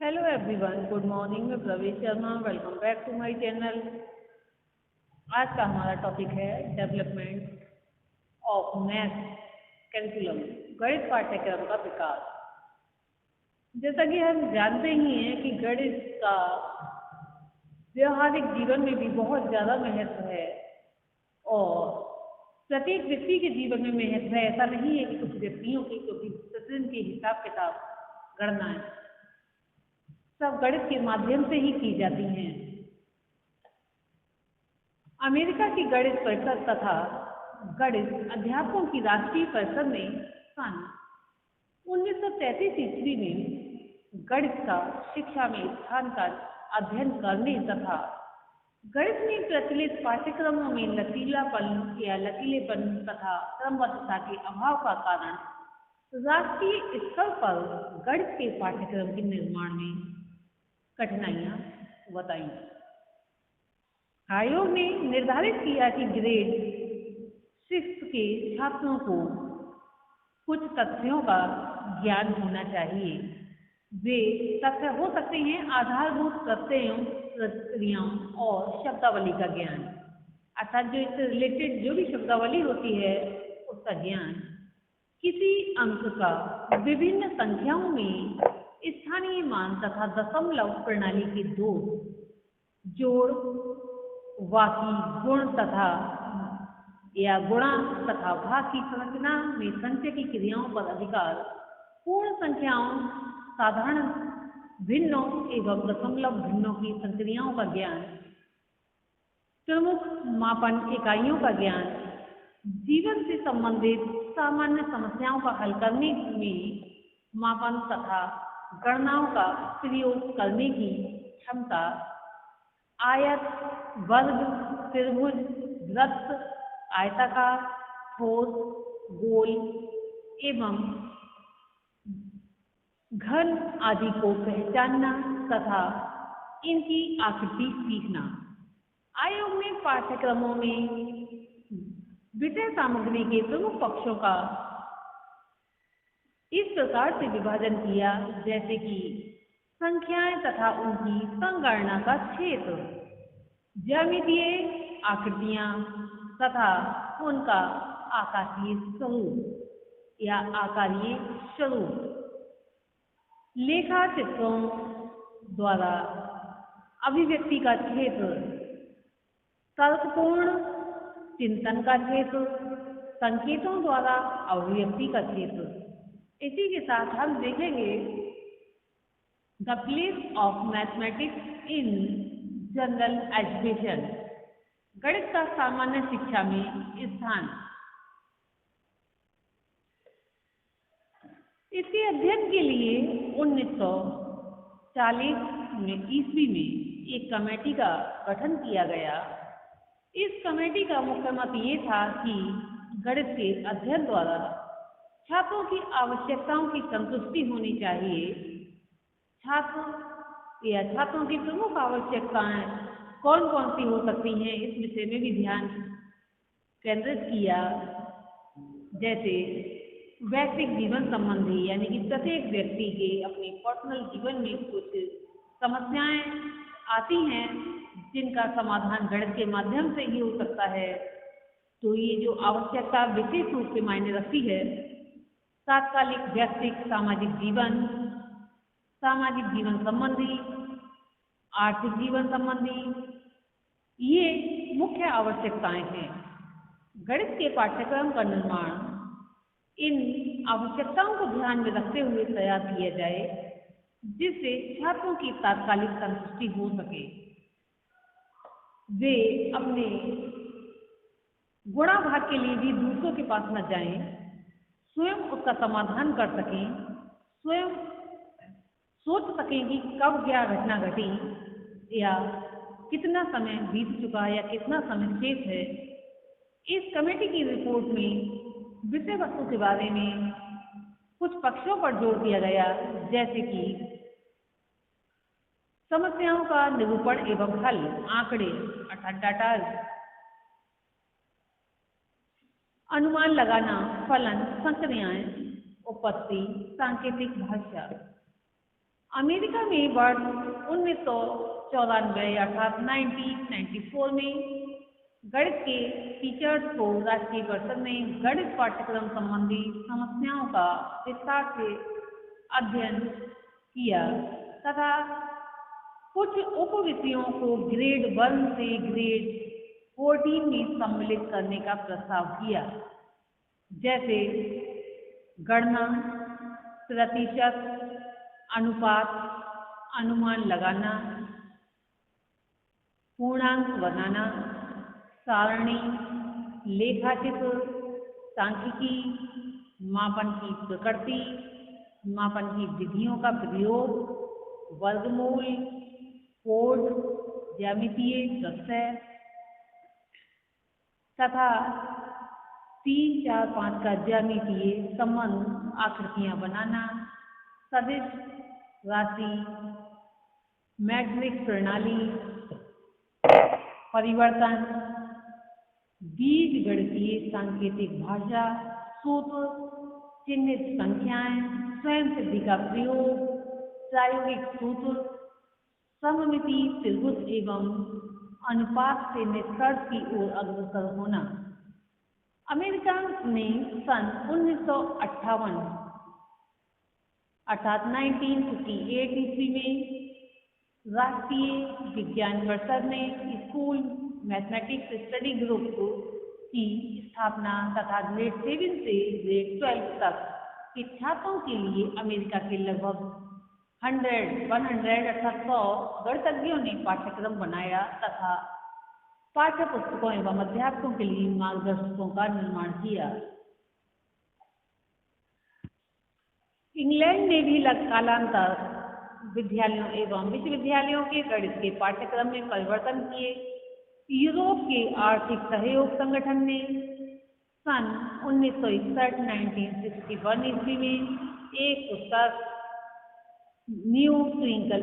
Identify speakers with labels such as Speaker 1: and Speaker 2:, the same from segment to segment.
Speaker 1: Hello everyone, good morning. मैं Pravesh Sharma, welcome back to my channel. आज का हमारा टॉपिक है डेवलपमेंट ऑफ मैथ कैरिकुलम, गणित पाठ्यक्रम का विकास। जैसा कि हम जानते ही हैं कि गणित का व्यवहारिक जीवन में भी बहुत ज़्यादा महत्व है और प्रत्येक व्यक्ति के जीवन में महत्व है। ऐसा नहीं है कि कुछ व्यक्तियों की, क्योंकि प्रतिदिन के हिसाब किताब गणनाएं सब गणित के माध्यम से ही की जाती हैं। अमेरिका की गणित परिषद तथा गणित अध्यापकों की राष्ट्रीय परिषद ने सन 1933 ईस्वी में गणित का शिक्षा में स्थान का अध्ययन करने तथा गणित में प्रचलित पाठ्यक्रमों में लचीलापन या लचीलेपन तथा क्रमबद्धता के अभाव का कारण राष्ट्रीय स्तर पर गणित के पाठ्यक्रम के निर्माण में कठिनाइयां बताई। आयोग ने निर्धारित किया कि ग्रेड 6 के छात्रों को कुछ तथ्यों का ज्ञान होना चाहिए। वे तथ्य हो सकते हैं आधारभूत प्रत्ययों, प्रक्रियाओं और शब्दावली का ज्ञान, अर्थात जो इससे रिलेटेड जो भी शब्दावली होती है उसका ज्ञान। किसी अंक का विभिन्न संख्याओं में स्थानीय मान तथा दशमलव प्रणाली के दो जोड़, वाकी गुण तथा या गुणा तथा भाग की संरचना में संचय की क्रियाओं पर अधिकार, पूर्ण संख्याओं, साधारण भिन्नों एवं दशमलव भिन्नों की संक्रियाओं का ज्ञान, प्रमुख मापन इकाइयों का ज्ञान, जीवन से संबंधित सामान्य समस्याओं का हल करने में मापन तथा गणनाओं का प्रयोग करने की क्षमता, आयत, वर्ग, त्रिभुज, वृत्त, आयताकार, ठोस, गोल एवं घन आदि को पहचानना तथा इनकी आकृति सीखना। आयोग ने पाठ्यक्रमों में विषय सामग्री के प्रमुख पक्षों का इस प्रकार से विभाजन किया, जैसे कि संख्याएं तथा उनकी संगणना का क्षेत्र, ज्यामितीय आकृतियां तथा उनका आकाशीय स्वरूप या आकारीय स्वरूप, लेखा चित्रों द्वारा अभिव्यक्ति का क्षेत्र, तर्कपूर्ण चिंतन का क्षेत्र, संकेतों द्वारा अभिव्यक्ति का क्षेत्र। इसी के साथ हम देखेंगे the place of mathematics in general education, गणित का सामान्य शिक्षा में स्थान। इसके अध्ययन के लिए 1940 ईस्वी में एक कमेटी का गठन किया गया। इस कमेटी का मुख्य मत ये था कि गणित के अध्ययन द्वारा छात्रों की आवश्यकताओं की संतुष्टि होनी चाहिए। छात्रों की प्रमुख आवश्यकताएं कौन कौन सी हो सकती हैं, इस विषय में भी ध्यान केंद्रित किया। जैसे वैयक्तिक जीवन संबंधी, यानी कि प्रत्येक व्यक्ति के अपने पर्सनल जीवन में कुछ समस्याएं आती हैं जिनका समाधान गणित के माध्यम से ही हो सकता है। तो ये जो आवश्यकता विशेष रूप से मायने रखती है, तात्कालिक व्यक्तिक सामाजिक जीवन संबंधी, आर्थिक जीवन संबंधी, ये मुख्य आवश्यकताएं हैं। गणित के पाठ्यक्रम का निर्माण इन आवश्यकताओं को ध्यान में रखते हुए तैयार किया जाए, जिससे छात्रों की तात्कालिक संतुष्टि हो सके, वे अपने गुणा भाग के लिए भी दूसरों के पास न जाएं, स्वयं उसका समाधान कर सकें, स्वयं सोच सकें कि कब क्या घटना घटी या कितना समय बीत चुका या कितना समय शेष है। इस कमेटी की रिपोर्ट में विषय वस्तु के बारे में कुछ पक्षों पर जोर दिया गया, जैसे कि समस्याओं का निरूपण एवं हल, आंकड़े अर्थात डाटा, अनुमान लगाना, फलन, संक्रियाएं, उपपत्ति, सांकेतिक भाषा, अमेरिका में वर्ष 1994 अर्थात 1994 में गणित के टीचर्स को राष्ट्रीय परिषद ने गणित पाठ्यक्रम संबंधी समस्याओं का विस्तार से अध्ययन किया तथा कुछ उप विषयों को ग्रेड 1 से ग्रेड 14 में सम्मिलित करने का प्रस्ताव किया, जैसे गणना, प्रतिशत, अनुपात, अनुमान लगाना, पूर्णांक बनाना, सारणी, लेखाचित्र, सांख्यिकी, मापन की प्रकृति, मापन की विधियों का प्रयोग, वर्गमूल, कोड, ज्यामितीय तथ्य तथा 3, 4, 5 का ज्यामितीय संबंध, आकृतियां बनाना, सदिश, राशि, मैट्रिक्स प्रणाली, परिवर्तन, बीजगणितीय सांकेतिक भाषा, सूत्र, चिन्हित संख्याएं, स्वयं सिद्धि का प्रयोग, प्रायोगिक सूत्र, सममिति, त्रिभुज एवं अनुपात से निष्कर्ष की ओर अग्रसर होना। अमेरिका ने सन 1958 अर्थात 1958 ईस्वी में राष्ट्रीय विज्ञान परिषद ने स्कूल मैथमेटिक्स स्टडी ग्रुप की स्थापना तथा ग्रेड 7 से ग्रेड 12 तक के छात्रों के लिए अमेरिका के लगभग 100 अर्थात 100 गणितज्ञों ने पाठ्यक्रम बनाया तथा पाठ्य पुस्तकों एवं अध्यापकों के लिए मार्गदर्शकों का निर्माण किया। इंग्लैंड ने भी कालांतर विद्यालयों एवं विश्वविद्यालयों के गणित के पाठ्यक्रम में परिवर्तन किए। यूरोप के आर्थिक सहयोग संगठन ने सन 1961 ईस्वी में एक पुस्तक न्यू ट्विंकल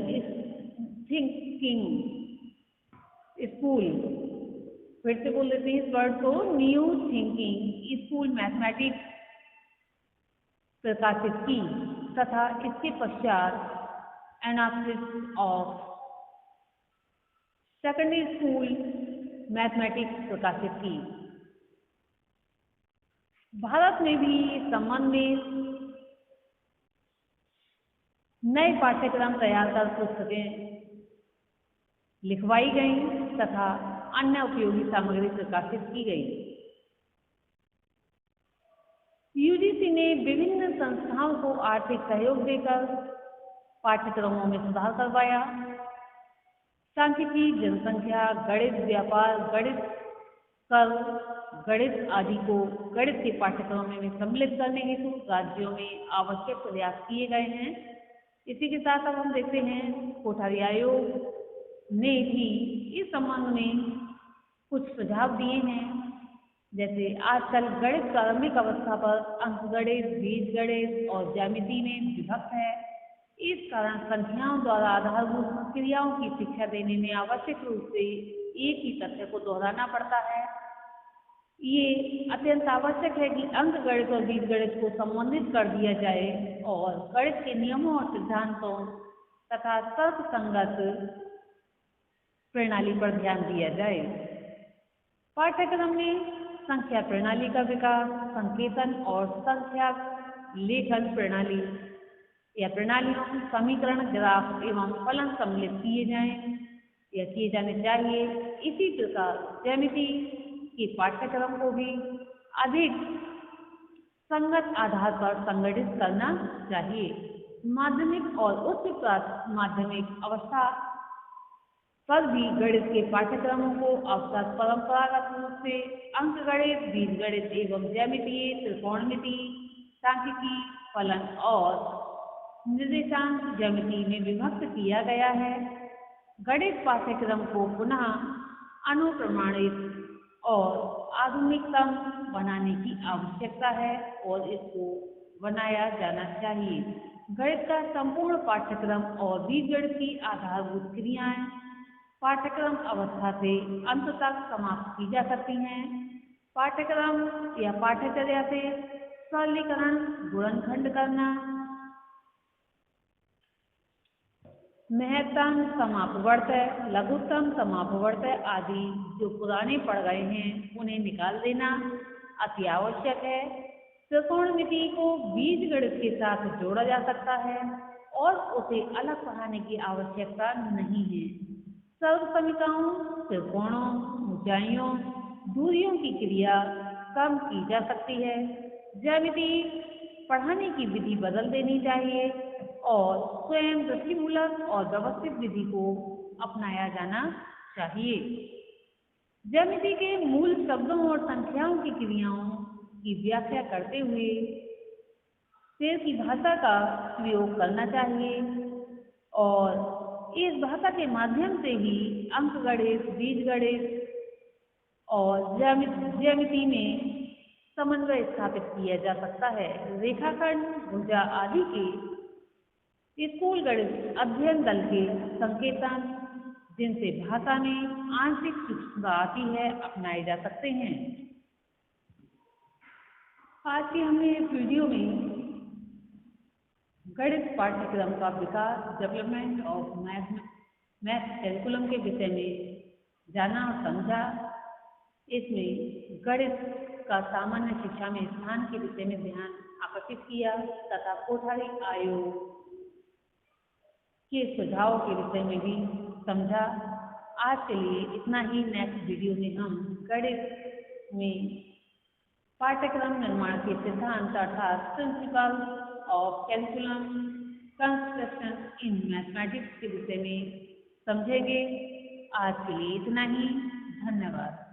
Speaker 1: थिंकिंग स्कूल, फिर से बोल देते हैं इस वर्ड को, न्यू थिंकिंग स्कूल मैथमेटिक्स प्रकाशित की तथा इसके पश्चात analysis of secondary school mathematics प्रकाशित की। भारत में भी इस संबंध में नए पाठ्यक्रम तैयार कर पुस्तकें लिखवाई गई तथा अन्य उपयोगी सामग्री प्रकाशित की गई। यूजीसी ने विभिन्न संस्थाओं को आर्थिक सहयोग देकर पाठ्यक्रमों में सुधार करवाया। सांख्यिकी, जनसंख्या, गणित, व्यापार, गणित, कर, गणित आदि को गणित के पाठ्यक्रमों में सम्मिलित करने हेतु राज्यों में आवश्यक प्रयास किए गए हैं। इसी के साथ अब हम देखते हैं कोठारी आयोग ने भी इस संबंध में कुछ सुझाव दिए हैं, जैसे आजकल गणित प्रारंभिक अवस्था पर अंकगणित, बीजगणित और ज्यामिति में विभक्त है। इस कारण संख्याओं द्वारा आधारभूत प्रक्रियाओं की शिक्षा देने में आवश्यक रूप से एक ही तथ्य को दोहराना पड़ता है। ये अत्यंत आवश्यक है कि अंकगणित और बीजगणित को संबंधित कर दिया जाए और गणित के नियमों और सिद्धांतों तथा तर्क संगत प्रणाली पर ध्यान दिया जाए। पाठ्यक्रम में संख्या प्रणाली का विकास, संकेतन और संख्या लेखन प्रणाली या प्रणालियों, समीकरण, ग्राफ एवं फलन सम्मिलित किए जाएं या किए जाने चाहिए। इसी प्रकार ज्यामिति के पाठ्यक्रम को भी अधिक संगत आधार पर संगठित करना चाहिए। माध्यमिक और उच्च माध्यमिक अवस्था पर भी गणित के पाठ्यक्रमों को अवसर परंपरागत रूप से अंकगणित, बीजगणित एवं ज्यामितीय, त्रिकोणमिति, सांख्यिकी, फलन और निर्देशांक ज्यामिति में विभक्त किया गया है। गणित पाठ्यक्रम को पुनः अनुप्रमाणित और आधुनिकतम बनाने की आवश्यकता है और इसको बनाया जाना चाहिए। गणित का संपूर्ण पाठ्यक्रम और बीजगणित की आधारभूत क्रियाएं पाठ्यक्रम अवस्था से अंत तक समाप्त की जा सकती हैं। पाठ्यक्रम या पाठ्यचर्या से सरलीकरण, गुणनखंड करना, महत्तम, समापवर्तय, लघुत्तम, समापवर्तय आदि जो पुराने पड़ गए हैं उन्हें निकाल देना अति आवश्यक है। त्रिकोणमिति को बीजगणित के साथ जोड़ा जा सकता है और उसे अलग पढ़ाने की आवश्यकता नहीं है। सर्वसमिकाओं, त्रिकोणों, ऊंचाइयों, दूरियों की क्रिया कम की जा सकती है। ज्यामिति पढ़ाने की विधि बदल देनी चाहिए और स्वयं दृष्टिमूलक और व्यवस्थित विधि को अपनाया जाना चाहिए। ज्यामिति के मूल शब्दों और संख्याओं की क्रियाओं की व्याख्या करते हुए शेर की भाषा का प्रयोग करना चाहिए और इस भाषा के माध्यम से ही अंकगणित, बीजगणित और ज्यामिति में समन्वय स्थापित किया जा सकता है। रेखाखंड, भुजा आदि के स्कूल गणित अध्ययन दल के संकेतन जिनसे भाषा में आंशिक सूक्ष्मता आती है अपनाए जा सकते हैं। आज की हमने इस वीडियो में गणित पाठ्यक्रम का विकास, डेवलपमेंट ऑफ मैथ कैरिकुलम के विषय में जाना और समझा। इसमें गणित का सामान्य शिक्षा में स्थान के विषय में ध्यान आकर्षित किया तथा कोठारी आयोग के सुझाव के विषय में भी समझा। आज के लिए इतना ही। नेक्स्ट वीडियो में हम गणित में पाठ्यक्रम निर्माण के सिद्धांत अर्थात principle of calculus construction in mathematics के विषय में समझेंगे। आज के लिए इतना ही। धन्यवाद।